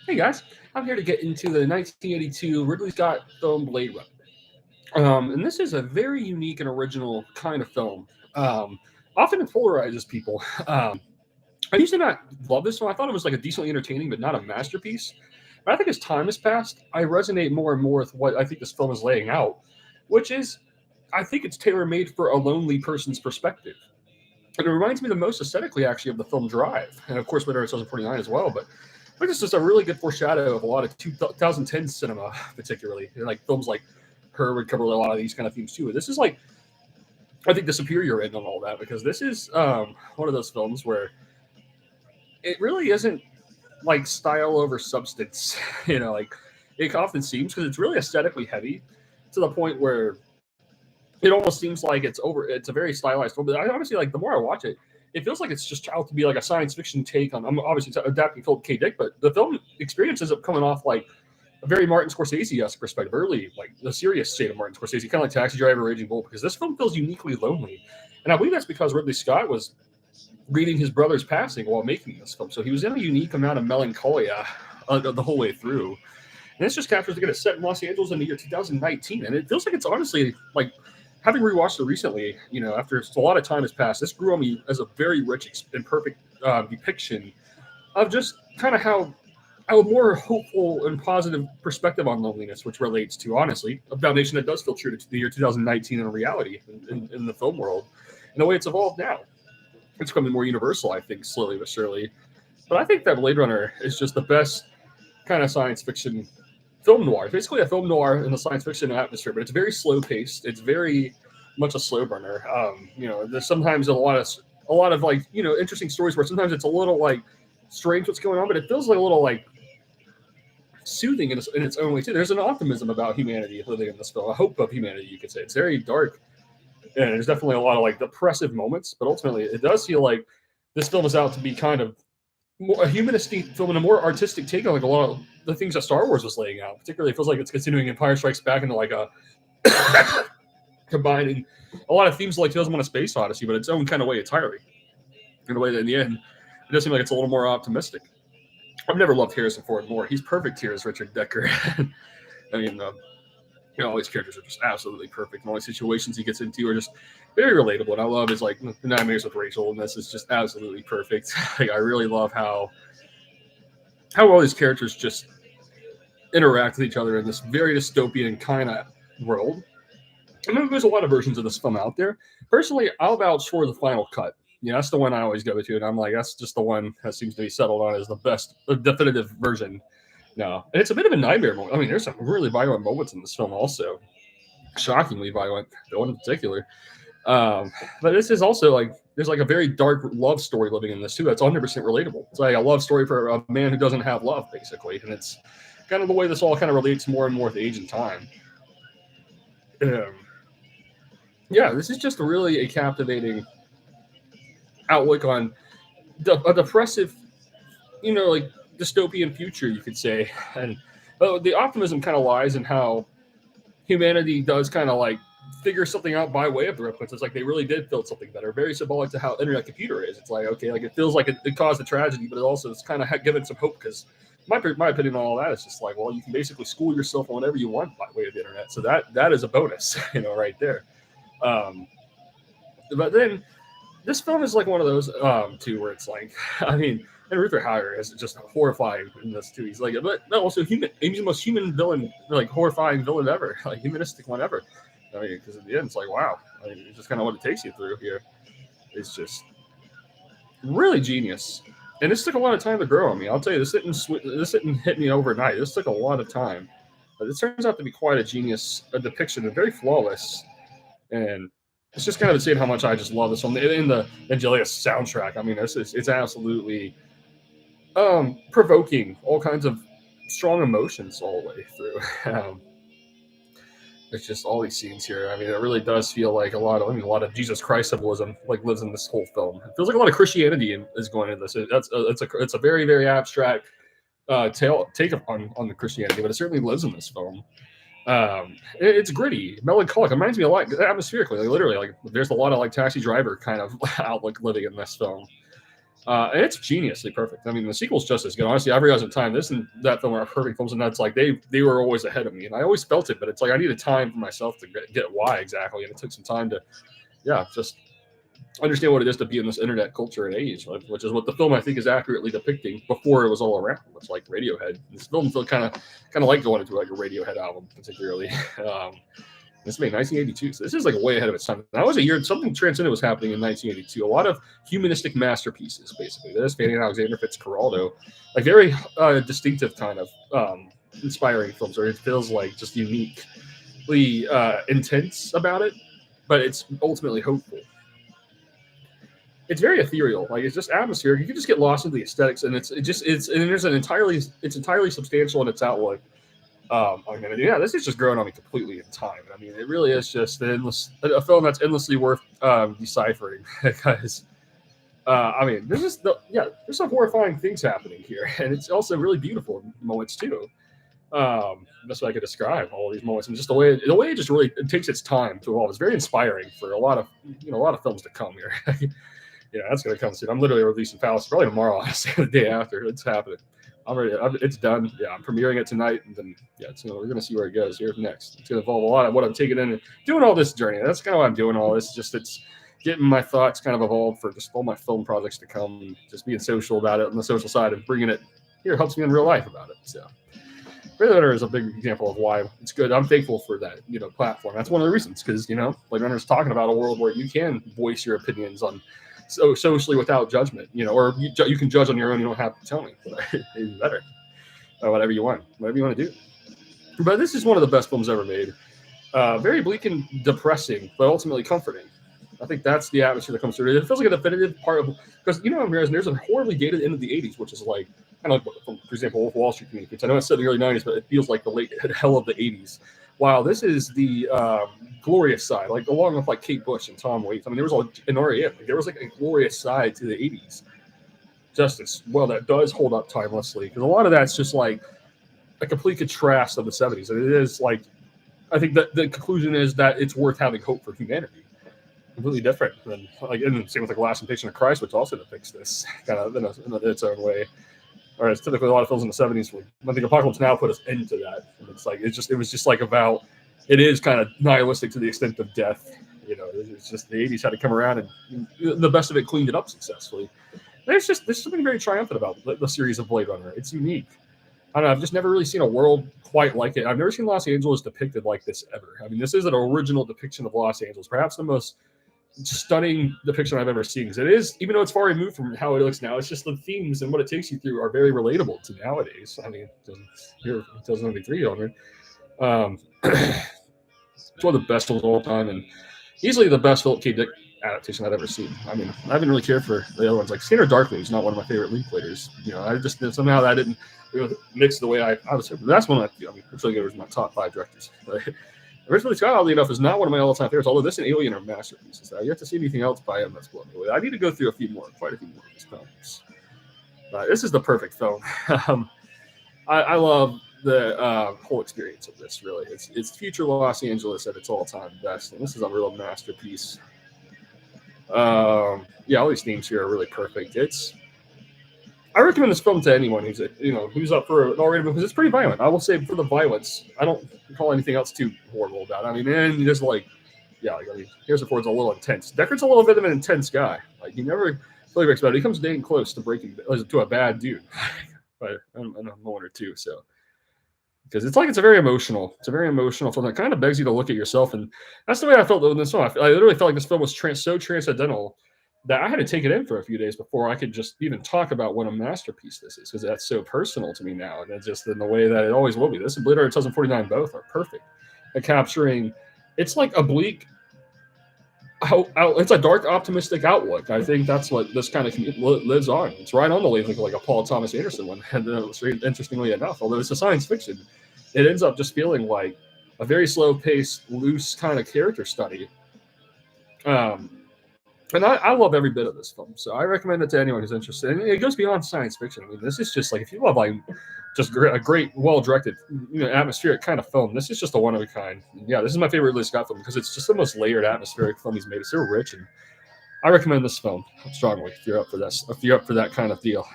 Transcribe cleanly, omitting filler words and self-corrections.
Hey guys, I'm here to get into the 1982 Ridley Scott film Blade Runner. And this is a very unique and original kind of film. Um, Often it polarizes people. I used to not love this one. I thought it was like a decently entertaining, but not a masterpiece. But I think as time has passed, I resonate more and more with what I think this film is laying out, which is I think it's tailor made for a lonely person's perspective. And it reminds me the most aesthetically, actually, of the film Drive, and of course, Blade Runner 2049 as well. But I think it's just a really good foreshadow of a lot of 2010 cinema, particularly. And like films like Her would cover a lot of these kind of themes too. This is like, I think, the superior end on all that because this is one of those films where it really isn't like style over substance. Like it often seems because it's really aesthetically heavy to the point where it almost seems like it's over. It's a very stylized film, but I honestly like the more I watch it, it feels like it's just out to be like a science fiction take on. I'm obviously adapting Philip K. Dick, but the film experience ends up coming off like a very Martin Scorsese-esque perspective, early like the serious state of Martin Scorsese, kind of like Taxi Driver, Raging Bull, because this film feels uniquely lonely, and I believe that's because Ridley Scott was reading his brother's passing while making this film, so he was in a unique amount of melancholia the whole way through. And this just captures again, it's set in Los Angeles in the year 2019, and it feels like it's honestly like having rewatched it recently. After a lot of time has passed, this grew on me as a very rich and perfect depiction of just kind of how a more hopeful and positive perspective on loneliness, which relates to honestly a foundation that does feel true to the year 2019 in reality in the film world, and the way it's evolved now. It's becoming more universal, I think, slowly but surely. But I think that Blade Runner is just the best kind of science fiction film noir. It's basically a film noir in the science fiction atmosphere, but it's very slow paced. It's very much a slow burner. There's sometimes a lot of like interesting stories where sometimes it's a little like strange what's going on, but it feels like a little like soothing in its own way too. There's an optimism about humanity living in this film, a hope of humanity. You could say it's very dark, and there's definitely a lot of like depressive moments, but ultimately it does feel like this film is out to be kind of more, a humanistic film and a more artistic take on like a lot of the things that Star Wars was laying out. Particularly, it feels like it's continuing Empire Strikes Back into like a combining a lot of themes like 2001: A Space Odyssey, but its own kind of way entirely. In a way that in the end, it does seem like it's a little more optimistic. I've never loved Harrison Ford more. He's perfect here as Richard Decker. I mean, all these characters are just absolutely perfect. And all the situations he gets into are just very relatable. And I love his like 9 Minutes with Rachel, and this is just absolutely perfect. Like, I really love how all these characters just interact with each other in this very dystopian kind of world. I know there's a lot of versions of this film out there. Personally, I'll vouch for the final cut. That's the one I always go to, and I'm like, that's just the one that seems to be settled on as the best, the definitive version. No, and it's a bit of a nightmare moment. I mean, there's some really violent moments in this film, also shockingly violent, the one in particular. But this is also like there's like a very dark love story living in this too. That's 100% relatable. It's like a love story for a man who doesn't have love, basically, and it's kind of the way this all kind of relates more and more with age and time. Um, yeah, this is just really a captivating outlook on a depressive, like dystopian future, you could say. And the optimism kind of lies in how humanity does kind of like figure something out by way of the replicates. It's like they really did build something better. Very symbolic to how internet computer is. It's like, okay, like it feels like it caused a tragedy, but it also is kind of given some hope because my opinion on all that is just like, well, you can basically school yourself on whatever you want by way of the internet. So that is a bonus, right there. Um, but then this film is like one of those too where it's like, I mean, and Ruther Hauer is just horrifying in this too. He's like, but also human. He's the most human villain, like horrifying villain ever, like humanistic one ever. I mean, because at the end, it's like, wow. I mean, it's just kind of what it takes you through here. It's just really genius. And this took a lot of time to grow on me. I'll tell you, this didn't hit me overnight. This took a lot of time. But it turns out to be quite a genius a depiction and very flawless. And it's just kind of insane how much I just love this one. In the Angelia soundtrack, I mean, it's absolutely provoking all kinds of strong emotions all the way through. It's just all these scenes here. I mean, it really does feel like a lot of Jesus Christ symbolism like lives in this whole film. It feels like a lot of Christianity is going into this. It's a very very abstract take on the Christianity, but it certainly lives in this film. It's gritty, melancholic. It reminds me a lot atmospherically, like literally, like there's a lot of like Taxi Driver kind of outlook living in this film. And it's geniusly perfect. I mean, the sequel's just as good. Honestly, I realized in time this and that film are perfect films, and that's like they were always ahead of me, and I always felt it. But it's like I needed time for myself to get why exactly, and it took some time to, yeah, just understand what it is to be in this internet culture and age, like, which is what the film I think is accurately depicting before it was all around. It's like Radiohead. This film felt kind of like going into like a Radiohead album, particularly. Um, this made 1982, so this is like way ahead of its time. That was a year something transcendent was happening in 1982. A lot of humanistic masterpieces, basically. This Fanny and Alexander Fitzcarraldo, like very distinctive kind of inspiring films, where it feels like just uniquely intense about it, but it's ultimately hopeful. It's very ethereal. Like it's just atmospheric. You can just get lost into the aesthetics, and it's entirely substantial in its outlook. I mean, yeah, this is just growing on me completely in time. I mean, it really is just a film that's endlessly worth deciphering because. I mean, there's some horrifying things happening here, and it's also really beautiful moments too. That's what I could describe all these moments, and just the way it just really it takes its time to evolve. It's very inspiring for a lot of films to come here. Yeah, that's gonna come soon. I'm literally releasing Fallacy probably tomorrow. Honestly, the day after it's happening. I'm ready. It's done. Yeah, I'm premiering it tonight, and then yeah, we're gonna see where it goes here next. It's gonna involve a lot of what I'm taking in and doing all this journey. That's kind of why I'm doing all this. Just it's getting my thoughts kind of evolved for just all my film projects to come. And just being social about it on the social side and bringing it here helps me in real life about it. So. Blade Runner is a big example of why it's good. I'm thankful for that, platform. That's one of the reasons because Blade Runner is talking about a world where you can voice your opinions on socially without judgment, or you can judge on your own. You don't have to tell me. Even better, whatever you want to do. But this is one of the best films ever made. Very bleak and depressing, but ultimately comforting. I think that's the atmosphere that comes through. It feels like a definitive part of because there's a horribly dated end of the '80s, which is like kind of like, for example, Wolf of Wall Street communicates. I know it's set in the early '90s, but it feels like the late hell of the '80s. While this is the glorious side, like along with like Kate Bush and Tom Waits. I mean, there was an REM. There was like a glorious side to the '80s. Justice, well, that does hold up timelessly because a lot of that's just like a complete contrast of the '70s, and it is like I think that the conclusion is that it's worth having hope for humanity. Completely different than and same with like Last Temptation of Christ, which also depicts this kind of in its own way. Or it's typically a lot of films in the '70s. I think Apocalypse Now put us into that. And it's like it was just like about it is kind of nihilistic to the extent of death. It's just the '80s had to come around and the best of it cleaned it up successfully. There's something very triumphant about the series of Blade Runner. It's unique. I don't know. I've just never really seen a world quite like it. I've never seen Los Angeles depicted like this ever. I mean, this is an original depiction of Los Angeles, perhaps the most stunning depiction I've ever seen. Because it is, even though it's far removed from how it looks now, it's just the themes and what it takes you through are very relatable to nowadays. I mean, here in 2023 on it. It's one of the best films of all time, and easily the best Philip K. Dick adaptation I've ever seen. I mean, I haven't really cared for the other ones. Like Scanner Darkly is not one of my favorite Linklaters. I just somehow that didn't mix the way I was. That's one it's really good. It was my top 5 directors. Ridley Scott, oddly enough, is not one of my all-time favorites, although this and Alien are masterpieces. I've yet to see anything else by him that's blown me away. I need to go through quite a few more of his films. This is the perfect film. I love the whole experience of this, really. It's future Los Angeles at its all-time best, and this is a real masterpiece. All these themes here are really perfect. I recommend this film to anyone who's up for an R-rated movie because it's pretty violent. I will say for the violence, I don't call anything else too horrible about it. I mean, and just Harrison Ford's a little intense. Deckard's a little bit of an intense guy. Like he never really breaks about it. He comes dang close to breaking to a bad dude, but I'm a moment or two. So because it's a very emotional film that kind of begs you to look at yourself, and that's the way I felt in this film. I literally felt like this film was so transcendental that I had to take it in for a few days before I could just even talk about what a masterpiece this is, because that's so personal to me now, and it's just in the way that it always will be. This and Blade Runner 2049 both are perfect at capturing. It's like a bleak, it's a dark, optimistic outlook. I think that's what this kind of lives on. It's right on the wavelength like a Paul Thomas Anderson one. And interestingly enough, although it's a science fiction, it ends up just feeling like a very slow-paced, loose kind of character study. And I love every bit of this film, so I recommend it to anyone who's interested. And it goes beyond science fiction. I mean, this is just if you love just a great, well-directed, atmospheric kind of film, this is just a one of a kind. And yeah, this is my favorite Ridley Scott film because it's just the most layered, atmospheric film he's made. It's so rich and I recommend this film strongly if you're up for this. If you're up for that kind of deal.